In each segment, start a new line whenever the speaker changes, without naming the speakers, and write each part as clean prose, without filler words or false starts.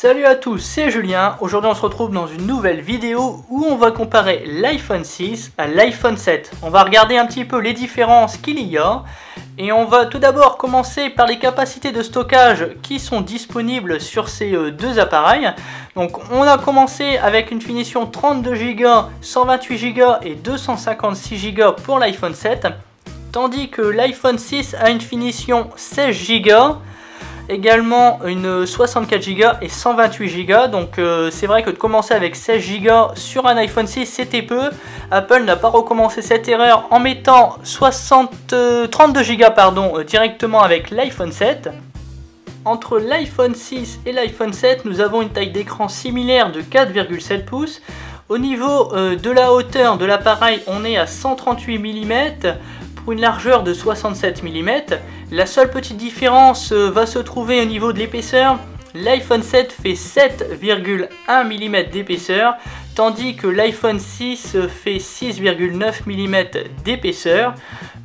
Salut à tous, c'est Julien. Aujourd'hui on se retrouve dans une nouvelle vidéo où on va comparer l'iPhone 6 à l'iPhone 7. On va regarder un petit peu les différences qu'il y a et on va tout d'abord commencer par les capacités de stockage qui sont disponibles sur ces deux appareils. Donc on a commencé avec une finition 32 Go, 128 Go et 256 Go pour l'iPhone 7, tandis que l'iPhone 6 a une finition 16 Go, également une 64 Go et 128 Go. Donc c'est vrai que de commencer avec 16 Go sur un iPhone 6 c'était peu. Apple n'a pas recommencé cette erreur en mettant 32 Go directement avec l'iPhone 7. Entre l'iPhone 6 et l'iPhone 7, nous avons une taille d'écran similaire de 4,7 pouces. Au niveau de la hauteur de l'appareil, on est à 138 mm pour une largeur de 67 mm. La seule petite différence va se trouver au niveau de l'épaisseur. L'iPhone 7 fait 7,1 mm d'épaisseur, tandis que l'iPhone 6 fait 6,9 mm d'épaisseur.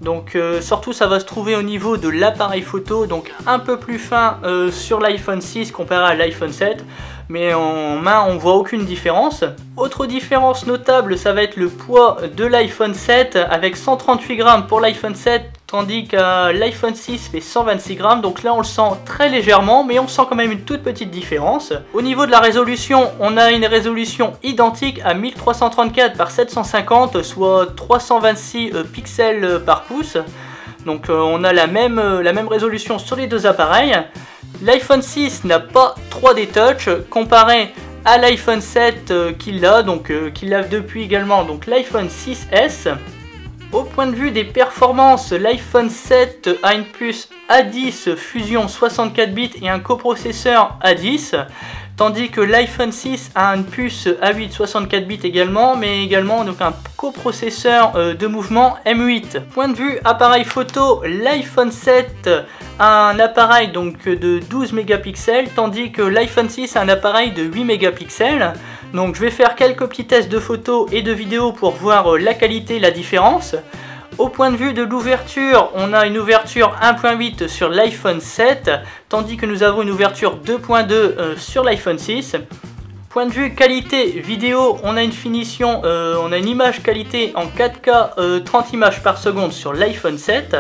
Donc surtout ça va se trouver au niveau de l'appareil photo, donc un peu plus fin sur l'iPhone 6 comparé à l'iPhone 7. Mais en main on voit aucune différence. Autre différence notable, ça va être le poids de l'iPhone 7 avec 138 grammes pour l'iPhone 7, tandis que l'iPhone 6 fait 126 grammes. Donc là on le sent très légèrement, mais on sent quand même une toute petite différence. Au niveau de la résolution, on a une résolution identique à 1334 par 750, soit 326 pixels par pouce. Donc on a la même résolution sur les deux appareils. L'iPhone 6 n'a pas 3D Touch comparé à l'iPhone 7 qu'il a depuis également, donc l'iPhone 6S. Au point de vue des performances, l'iPhone 7 a une puce A10 Fusion 64 bits et un coprocesseur A10, tandis que l'iPhone 6 a une puce A8 64 bits également, mais également donc un coprocesseur de mouvement M8. Point de vue appareil photo, l'iPhone 7 a un appareil donc de 12 mégapixels, tandis que l'iPhone 6 a un appareil de 8 mégapixels. Donc je vais faire quelques petits tests de photos et de vidéos pour voir la qualité et la différence. Au point de vue de l'ouverture, on a une ouverture 1.8 sur l'iPhone 7, tandis que nous avons une ouverture 2.2 sur l'iPhone 6. Point de vue qualité vidéo, on a une finition, on a une image qualité en 4K 30 images par seconde sur l'iPhone 7,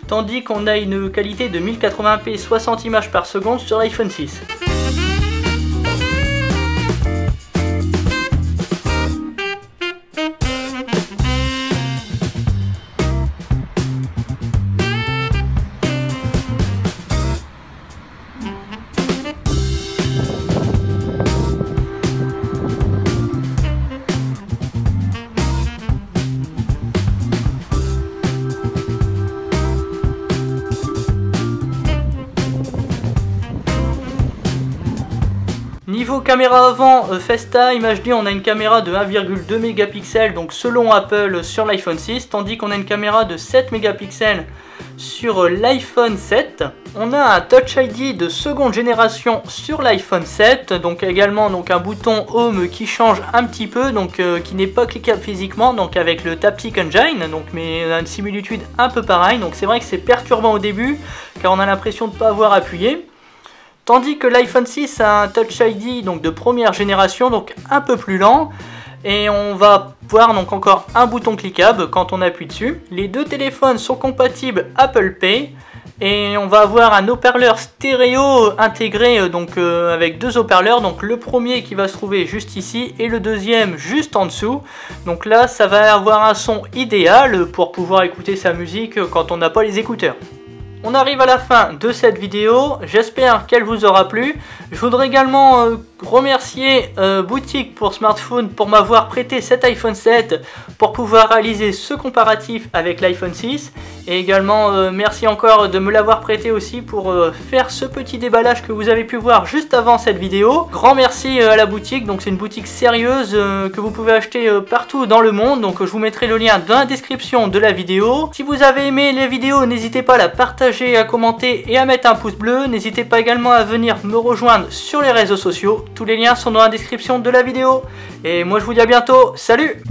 tandis qu'on a une qualité de 1080p 60 images par seconde sur l'iPhone 6. Niveau caméra avant, FaceTime HD, on a une caméra de 1,2 mégapixels donc selon Apple sur l'iPhone 6, tandis qu'on a une caméra de 7 mégapixels sur l'iPhone 7. On a un Touch ID de seconde génération sur l'iPhone 7, donc également donc un bouton Home qui change un petit peu, donc qui n'est pas cliquable physiquement, donc avec le Taptic Engine, donc mais on a une similitude un peu pareille. Donc c'est vrai que c'est perturbant au début car on a l'impression de ne pas avoir appuyé. Tandis que l'iPhone 6 a un Touch ID donc de première génération, donc un peu plus lent. Et on va voir donc encore un bouton cliquable quand on appuie dessus. Les deux téléphones sont compatibles Apple Pay. Et on va avoir un haut-parleur stéréo intégré avec deux haut-parleurs. Donc le premier qui va se trouver juste ici et le deuxième juste en dessous. Donc là ça va avoir un son idéal pour pouvoir écouter sa musique quand on n'a pas les écouteurs. On arrive à la fin de cette vidéo, j'espère qu'elle vous aura plu. Je voudrais également remercier Boutique pour Smartphone pour m'avoir prêté cet iPhone 7 pour pouvoir réaliser ce comparatif avec l'iPhone 6. Et également merci encore de me l'avoir prêté aussi pour faire ce petit déballage que vous avez pu voir juste avant cette vidéo. Grand merci à la boutique, donc c'est une boutique sérieuse que vous pouvez acheter partout dans le monde. Donc je vous mettrai le lien dans la description de la vidéo. Si vous avez aimé les vidéos, n'hésitez pas à la partager, à commenter et à mettre un pouce bleu. N'hésitez pas également à venir me rejoindre sur les réseaux sociaux. Tous les liens sont dans la description de la vidéo. Et moi je vous dis à bientôt, salut!